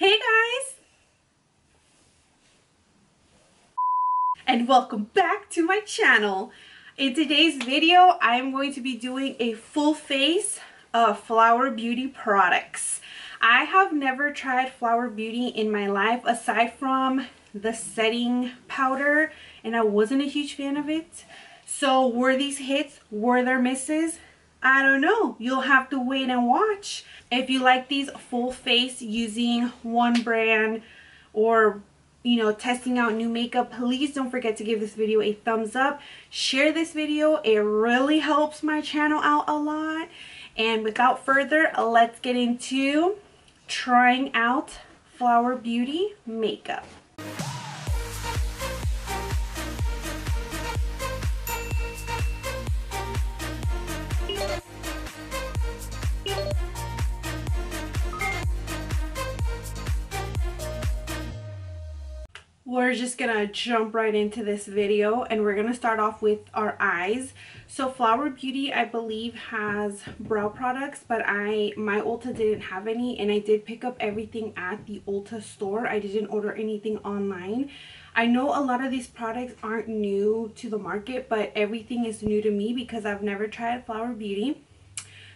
Hey guys! And welcome back to my channel. In today's video, I'm going to be doing a full face of Flower Beauty products. I have never tried Flower Beauty in my life aside from the setting powder, and I wasn't a huge fan of it. So were these hits? Were there misses? I don't know. You'll have to wait and watch. If you like these full face using one brand or testing out new makeup, please don't forget to give this video a thumbs up. Share this video. It really helps my channel out a lot. And without further, let's get into trying out Flower Beauty makeup. We're just gonna jump right into this video, and we're gonna start off with our eyes. So Flower Beauty, I believe, has brow products, but my Ulta didn't have any, and I did pick up everything at the Ulta store. I didn't order anything online. I know a lot of these products aren't new to the market, but everything is new to me because I've never tried Flower Beauty.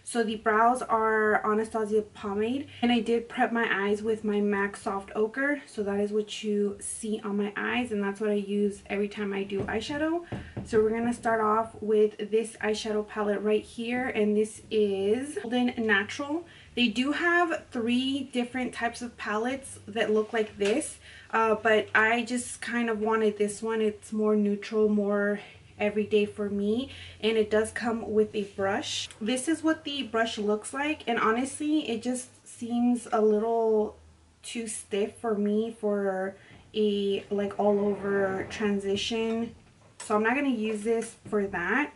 So the brows are Anastasia pomade, and I did prep my eyes with my MAC Soft Ochre. So that is what you see on my eyes, and that's what I use every time I do eyeshadow. So we're going to start off with this eyeshadow palette right here, and this is Golden Natural. They do have 3 different types of palettes that look like this, but I just kind of wanted this one. It's more neutral, more everyday for me, and it does come with a brush. This is what the brush looks like, and honestly it just seems a little too stiff for me for a like all over transition, so I'm not going to use this for that.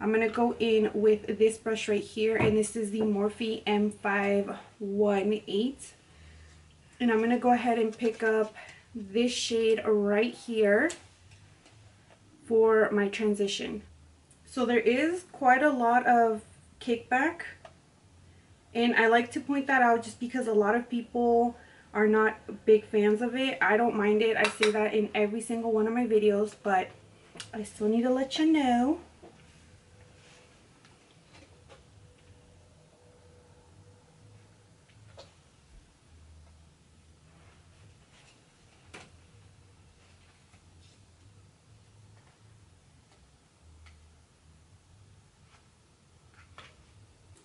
I'm going to go in with this brush right here, and this is the Morphe M518, and I'm going to go ahead and pick up this shade right here for my transition. So there is quite a lot of kickback, and I like to point that out just because a lot of people are not big fans of it. I don't mind it. I say that in every single one of my videos, but I still need to let you know.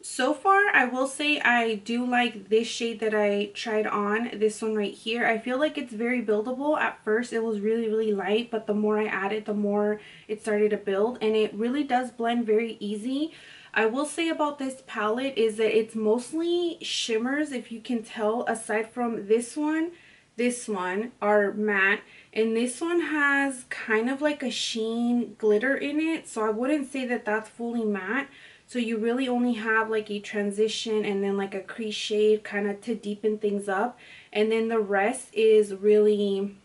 So far, I will say I do like this shade that I tried on, this one right here. I feel like it's very buildable. At first, it was really light, but the more I added, the more it started to build, and it really does blend very easy. I will say about this palette is that it's mostly shimmers, if you can tell, aside from this one are matte, and this one has kind of like a sheen glitter in it, so I wouldn't say that that's fully matte. So you really only have like a transition and then like a crease shade kind of to deepen things up. And then the rest is really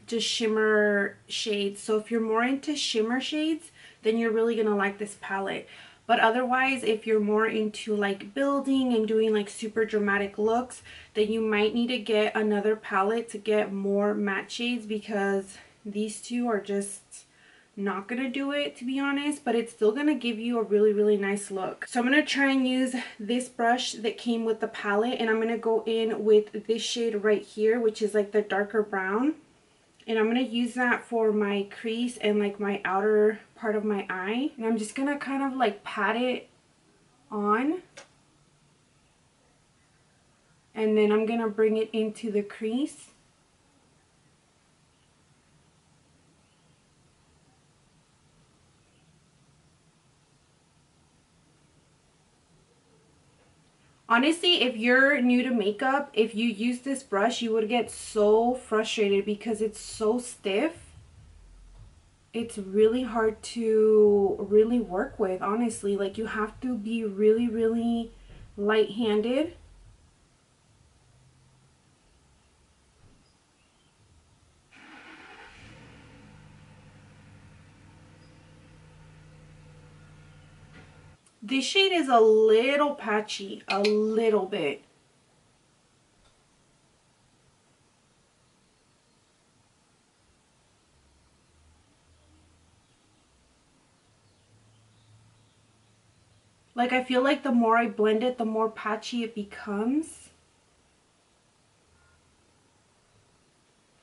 just shimmer shades. So if you're more into shimmer shades, then you're really going to like this palette. But otherwise, if you're more into like building and doing like super dramatic looks, then you might need to get another palette to get more matte shades, because these two are just not gonna do it, to be honest, but it's still gonna give you a really nice look. So I'm gonna try and use this brush that came with the palette, and I'm gonna go in with this shade right here, which is like the darker brown, and I'm gonna use that for my crease and like my outer part of my eye, and I'm just gonna kind of like pat it on, and then I'm gonna bring it into the crease. Honestly, if you're new to makeup, if you use this brush, you would get so frustrated because it's so stiff. It's really hard to really work with, honestly. Like, you have to be really light-handed. This shade is a little patchy, a little bit. Like, I feel like the more I blend it, the more patchy it becomes.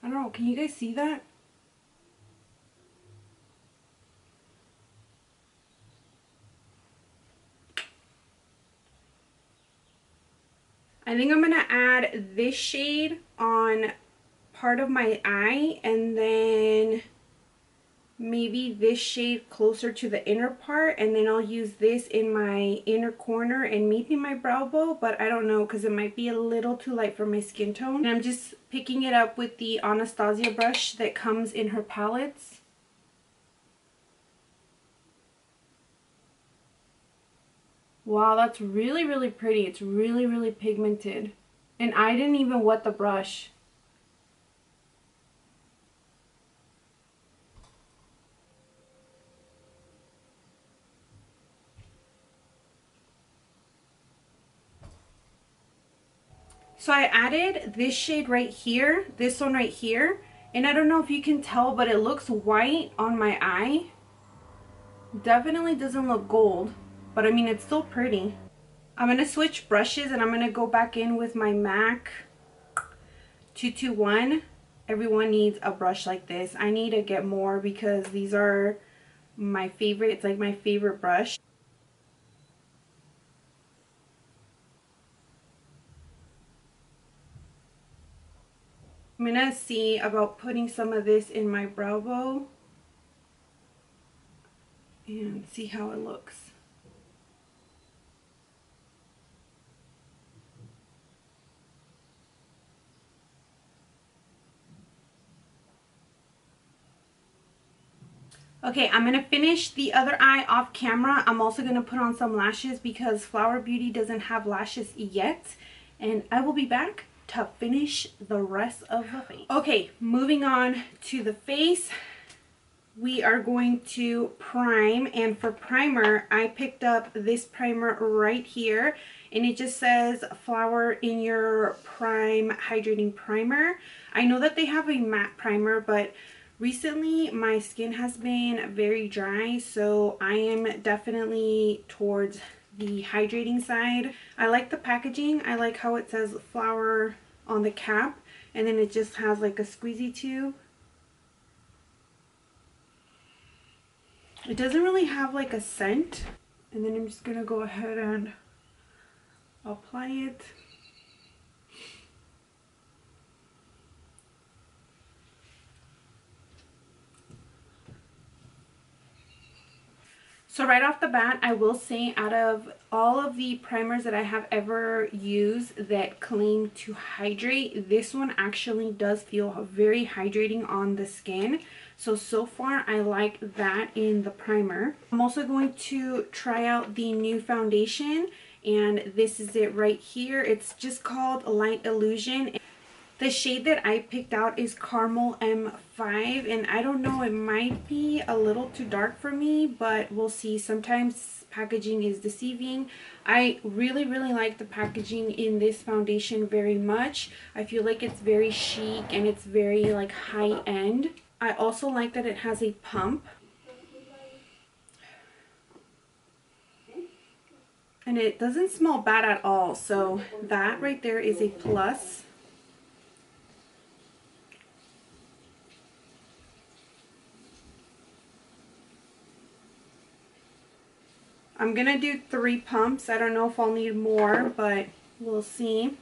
I don't know, can you guys see that? I think I'm gonna add this shade on part of my eye, and then maybe this shade closer to the inner part, and then I'll use this in my inner corner and maybe my brow bone, but I don't know because it might be a little too light for my skin tone. And I'm just picking it up with the Anastasia brush that comes in her palettes. Wow, that's really, really pretty. It's really, really pigmented. And I didn't even wet the brush. So I added this shade right here, this one right here, and I don't know if you can tell, but it looks white on my eye. Definitely doesn't look gold, but I mean, it's still pretty. I'm going to switch brushes and I'm going to go back in with my MAC 221. Everyone needs a brush like this. I need to get more because these are my favorite. It's like my favorite brush. I'm gonna see about putting some of this in my brow bone and see how it looks. Okay, I'm gonna finish the other eye off camera. I'm also gonna put on some lashes because Flower Beauty doesn't have lashes yet, and I will be back to finish the rest of the face. Okay, moving on to the face. We are going to prime, and for primer I picked up this primer right here, and it just says Flower in Your Prime Hydrating Primer. I know that they have a matte primer, but recently my skin has been very dry, so I am definitely towards the hydrating side. I like the packaging. I like how it says Flower on the cap, and then it just has like a squeezy tube. It doesn't really have like a scent. And then I'm just gonna go ahead and apply it. So right off the bat, I will say, out of all of the primers that I have ever used that claim to hydrate, this one actually does feel very hydrating on the skin. So far I like that in the primer. I'm also going to try out the new foundation, and this is it right here. It's just called Light Illusion. The shade that I picked out is Caramel M5, and I don't know, it might be a little too dark for me, but we'll see. Sometimes packaging is deceiving. I really, really like the packaging in this foundation very much. I feel like it's very chic and it's very like high end. I also like that it has a pump. And it doesn't smell bad at all, so that right there is a plus. I'm gonna do 3 pumps. I don't know if I'll need more, but we'll see.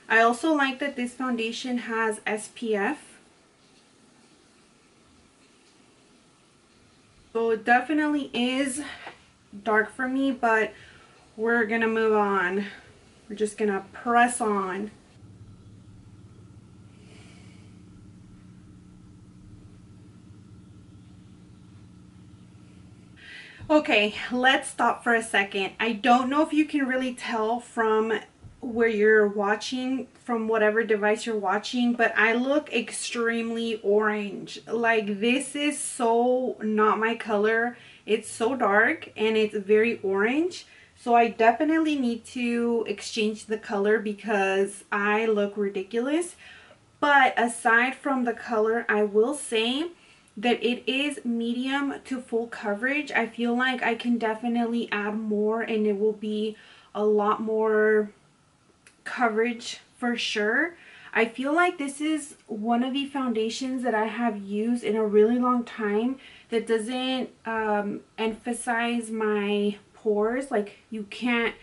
I also like that this foundation has SPF. So it definitely is dark for me, but we're gonna move on. We're just gonna press on. Okay, let's stop for a second. I don't know if you can really tell from where you're watching, from whatever device you're watching, but I look extremely orange. Like, this is so not my color. It's so dark and it's very orange. So I definitely need to exchange the color because I look ridiculous. But aside from the color, I will say that it is medium to full coverage. I feel like I can definitely add more and it will be a lot more coverage for sure. I feel like this is one of the foundations that I have used in a really long time that doesn't emphasize my pores. Like, you can't,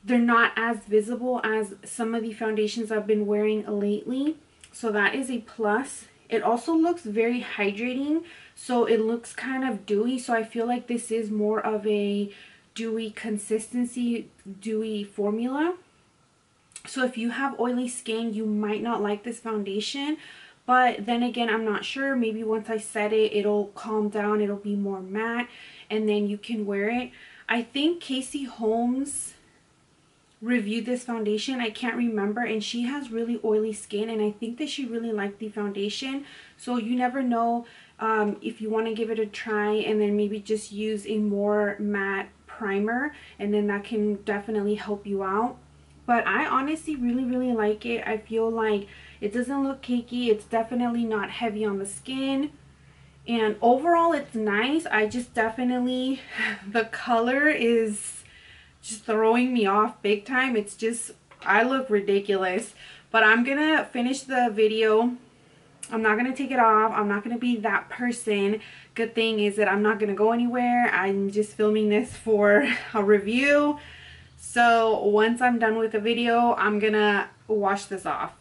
they're not as visible as some of the foundations I've been wearing lately. So that is a plus. It also looks very hydrating, so it looks kind of dewy. So I feel like this is more of a dewy consistency, dewy formula. So if you have oily skin, you might not like this foundation. But then again, I'm not sure. Maybe once I set it, it'll calm down. It'll be more matte, and then you can wear it. I think Casey Holmes reviewed this foundation. I can't remember, and she has really oily skin, and I think that she really liked the foundation. So you never know, if you want to give it a try and then maybe just use a more matte primer, and then that can definitely help you out. But I honestly really like it. I feel like it doesn't look cakey. It's definitely not heavy on the skin, and overall it's nice. I just definitely, the color is just throwing me off big time. It's just, I look ridiculous. But I'm gonna finish the video. I'm not gonna take it off. I'm not gonna be that person. Good thing is that I'm not gonna go anywhere. I'm just filming this for a review. So once I'm done with the video, I'm gonna wash this off.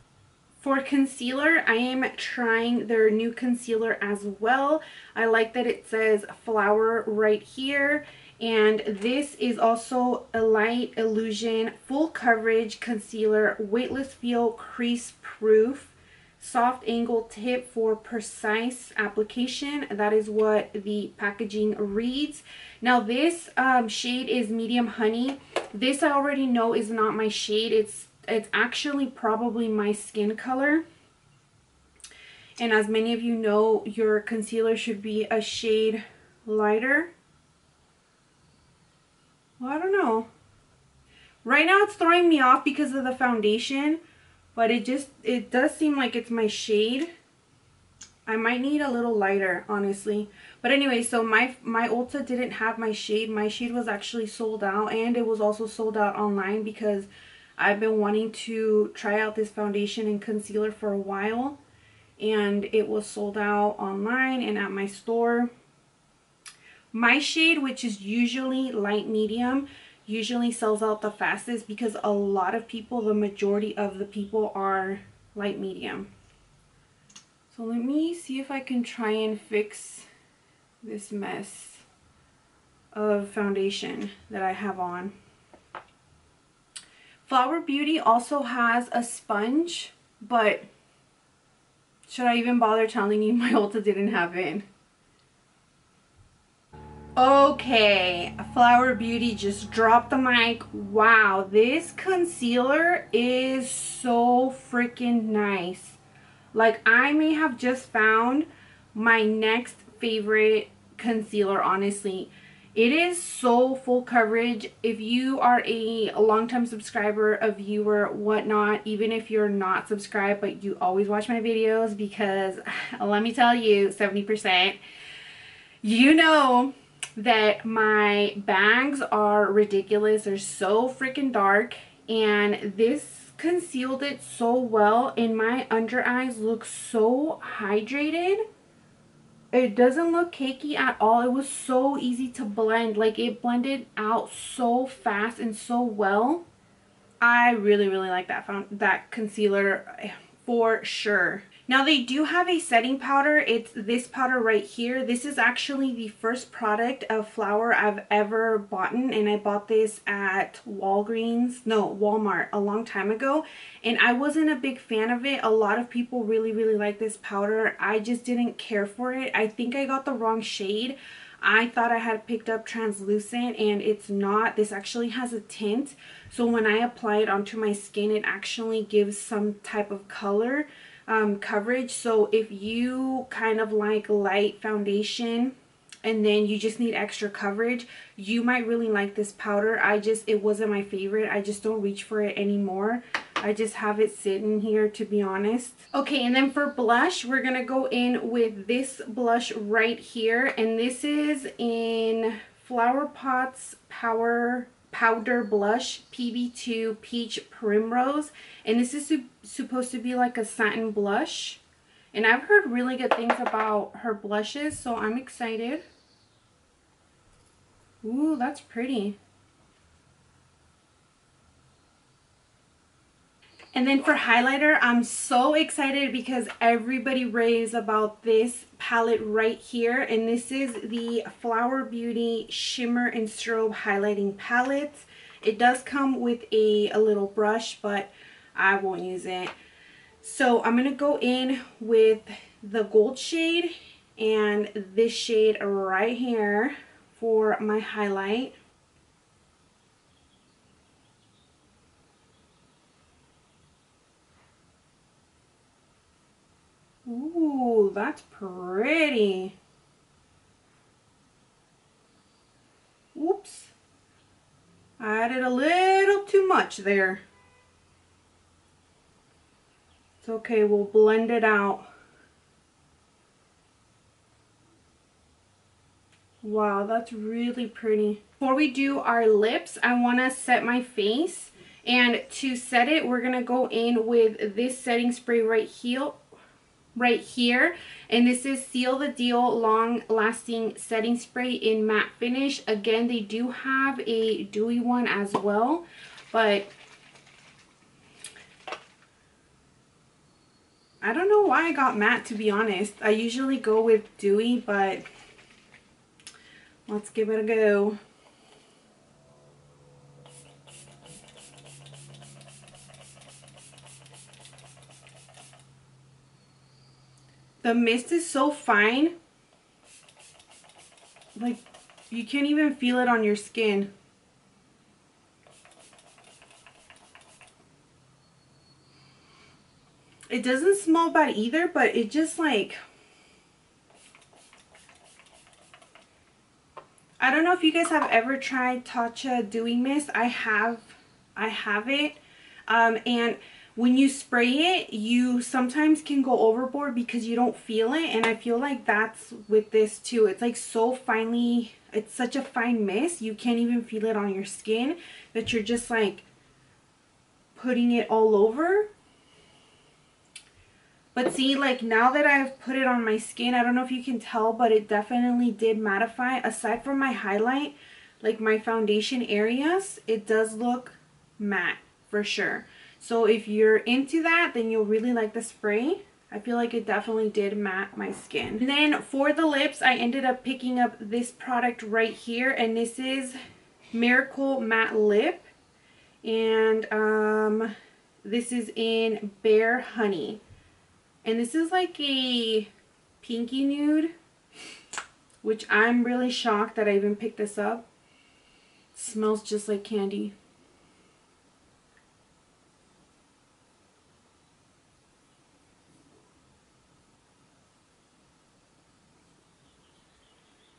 For concealer, I am trying their new concealer as well. I like that it says Flower right here. And this is also a light illusion full coverage concealer, weightless feel, crease proof, soft angle tip for precise application. That is what the packaging reads. Now this shade is medium honey. This I already know is not my shade. It's actually probably my skin color. And as many of you know, your concealer should be a shade lighter. Well, I don't know. Right now it's throwing me off because of the foundation, but it does seem like it's my shade. I might need a little lighter, honestly. But anyway, so my Ulta didn't have my shade. My shade was actually sold out, and it was also sold out online because I've been wanting to try out this foundation and concealer for a while, and it was sold out online and at my store. My shade, which is usually light medium, usually sells out the fastest because a lot of people, the majority of the people, are light medium. So let me see if I can try and fix this mess of foundation that I have on. Flower Beauty also has a sponge, but should I even bother telling you my Ulta didn't have it? Okay, Flower Beauty just dropped the mic. Wow, this concealer is so freaking nice. Like, I may have just found my next favorite concealer, honestly. It is so full coverage. If you are a long-time subscriber, a viewer, whatnot, even if you're not subscribed but you always watch my videos, because let me tell you, 70%, you know that my bags are ridiculous. They're so freaking dark, and this concealed it so well, and my under eyes look so hydrated. It doesn't look cakey at all. It was so easy to blend. Like, it blended out so fast and so well. I really like that concealer for sure. Now they do have a setting powder. It's this powder right here. This is actually the first product of Flower I've ever bought, and I bought this at Walmart a long time ago, and I wasn't a big fan of it. A lot of people really like this powder. I just didn't care for it. I think I got the wrong shade. I thought I had picked up translucent, and it's not. This actually has a tint, so when I apply it onto my skin, it actually gives some type of color coverage. So if you kind of like light foundation and then you just need extra coverage, you might really like this powder. It wasn't my favorite. I just don't reach for it anymore. I just have it sitting here, to be honest. Okay, and then for blush, we're gonna go in with this blush right here, and this is in Flower Pot's Powder Blush PB2 Peach Primrose, and this is supposed to be like a satin blush, and I've heard really good things about her blushes, so I'm excited. Ooh, that's pretty. And then for highlighter, I'm so excited because everybody raves about this palette right here. And this is the Flower Beauty Shimmer and Strobe Highlighting Palette. It does come with a little brush, but I won't use it. So I'm going to go in with the gold shade and this shade right here for my highlight. Ooh, that's pretty. Whoops. I added a little too much there. It's okay, we'll blend it out. Wow, that's really pretty. Before we do our lips, I want to set my face. And to set it, we're going to go in with this setting spray right here, and this is Seal the Deal Long Lasting Setting Spray in Matte Finish. Again, they do have a dewy one as well, but I don't know why I got matte, to be honest. I usually go with dewy, but let's give it a go. The mist is so fine, like you can't even feel it on your skin. It doesn't smell bad either, but it just like, I don't know if you guys have ever tried Tatcha Dewy Mist. I have it, and when you spray it, you sometimes can go overboard because you don't feel it, and I feel like that's with this too. It's like so finely, it's such a fine mist, you can't even feel it on your skin, that you're just like putting it all over. But see, like now that I've put it on my skin, I don't know if you can tell, but it definitely did mattify. Aside from my highlight, like my foundation areas, it does look matte for sure. So if you're into that, then you'll really like the spray. I feel like it definitely did matte my skin. And then for the lips, I ended up picking up this product right here, and this is Miracle Matte Lip, and this is in Bare Honey, and this is like a pinky nude, which I'm really shocked that I even picked this up. It smells just like candy.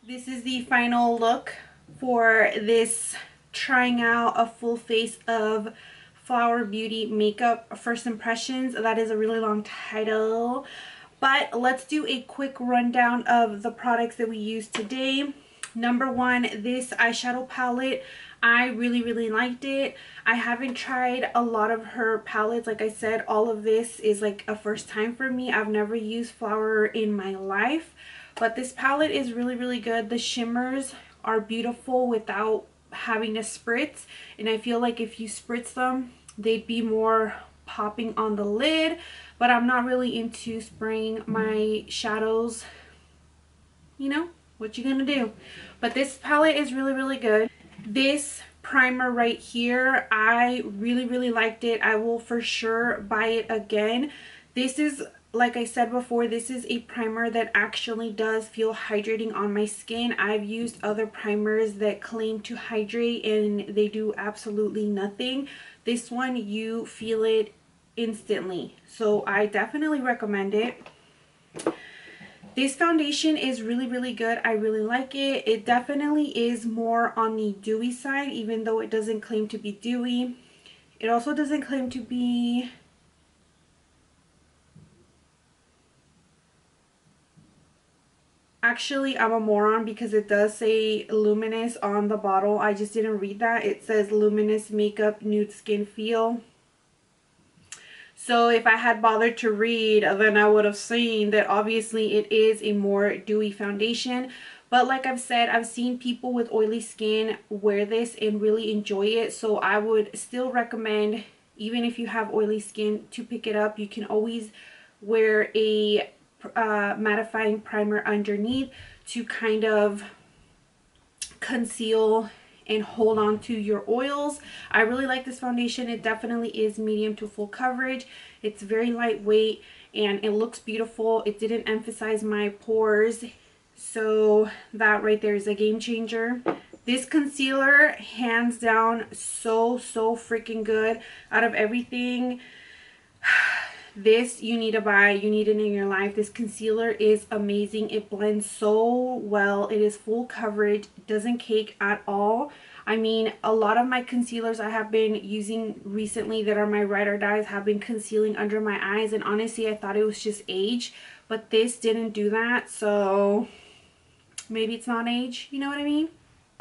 This is the final look for this trying out a full face of Flower Beauty makeup first impressions. That is a really long title, but let's do a quick rundown of the products that we used today. Number one, this eyeshadow palette. I really liked it. I haven't tried a lot of her palettes. Like I said, all of this is like a first time for me. I've never used Flower in my life. But this palette is really good. The shimmers are beautiful without having to spritz. And I feel like if you spritz them, they'd be more popping on the lid. But I'm not really into spraying my shadows. You know, what you gonna do? But this palette is really good. This primer right here, I really liked it. I will for sure buy it again. This is, like I said before, this is a primer that actually does feel hydrating on my skin. I've used other primers that claim to hydrate and they do absolutely nothing. This one, you feel it instantly. So I definitely recommend it. This foundation is really good. I really like it. It definitely is more on the dewy side, even though it doesn't claim to be dewy. It also doesn't claim to be... Actually, I'm a moron because it does say luminous on the bottle. I just didn't read that. It says luminous makeup nude skin feel. So if I had bothered to read, then I would have seen that obviously it is a more dewy foundation. But like I've said, I've seen people with oily skin wear this and really enjoy it. So I would still recommend, even if you have oily skin, to pick it up. You can always wear a mattifying primer underneath to kind of conceal and hold on to your oils. I really like this foundation. It definitely is medium to full coverage. It's very lightweight and it looks beautiful. It didn't emphasize my pores, so that right there is a game changer. This concealer, hands down, so freaking good. Out of everything, this you need to buy. You need it in your life. This concealer is amazing. It blends so well. It is full coverage. It doesn't cake at all. I mean, a lot of my concealers I have been using recently that are my ride or dies have been concealing under my eyes, and honestly I thought it was just age, but this didn't do that, so maybe it's not age, you know what I mean?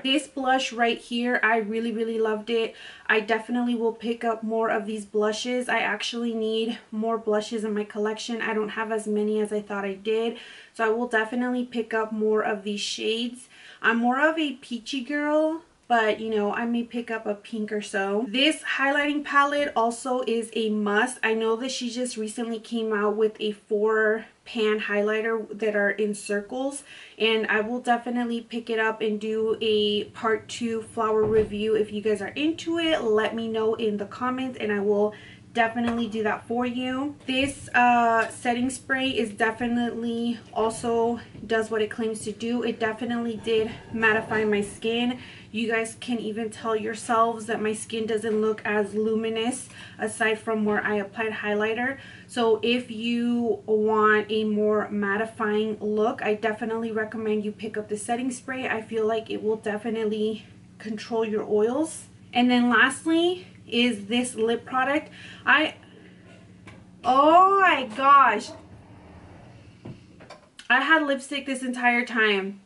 This blush right here, I really loved it. I definitely will pick up more of these blushes. I actually need more blushes in my collection. I don't have as many as I thought I did. So I will definitely pick up more of these shades. I'm more of a peachy girl, but you know, I may pick up a pink or so. This highlighting palette also is a must. I know that she just recently came out with a 4-pan highlighter that are in circles, and I will definitely pick it up and do a part 2 flower review. If you guys are into it, let me know in the comments and I will definitely do that for you. This setting spray is definitely also does what it claims to do. It definitely did mattify my skin. You guys can even tell yourselves that my skin doesn't look as luminous aside from where I applied highlighter. So if you want a more mattifying look, I definitely recommend you pick up the setting spray. I feel like it will definitely control your oils. And then lastly is this lip product. Oh my gosh, I had lipstick this entire time.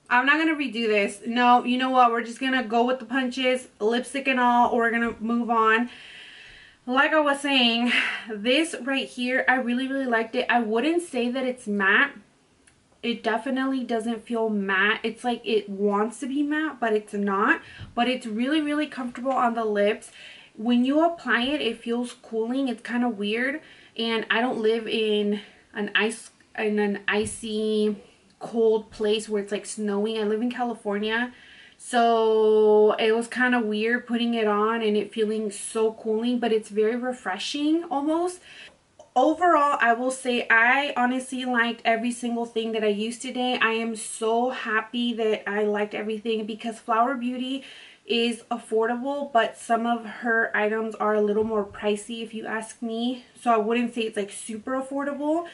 I'm not gonna redo this. No, you know what, we're just gonna go with the punches, lipstick and all, or we're gonna move on. Like I was saying, this right here, I really liked it. I wouldn't say that it's matte. It definitely doesn't feel matte. It's like it wants to be matte, but it's not. But it's really comfortable on the lips. When you apply it, it feels cooling. It's kind of weird. And I don't live in an icy cold place where it's like snowing. I live in California, so it was kind of weird putting it on and it feeling so cooling, but it's very refreshing almost. Overall, I will say I honestly liked every single thing that I used today. I am so happy that I liked everything because Flower Beauty is affordable, but some of her items are a little more pricey if you ask me. So I wouldn't say it's like super affordable.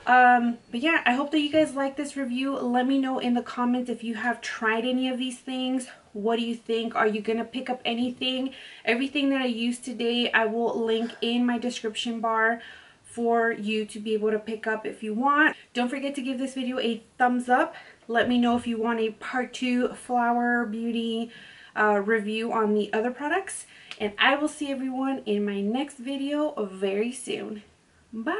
But yeah, I hope that you guys like this review. Let me know in the comments if you have tried any of these things. What do you think? Are you gonna pick up anything? Everything that I used today I will link in my description bar for you to be able to pick up if you want. Don't forget to give this video a thumbs up. Let me know if you want a part 2 Flower Beauty review on the other products, and I will see everyone in my next video very soon. Bye.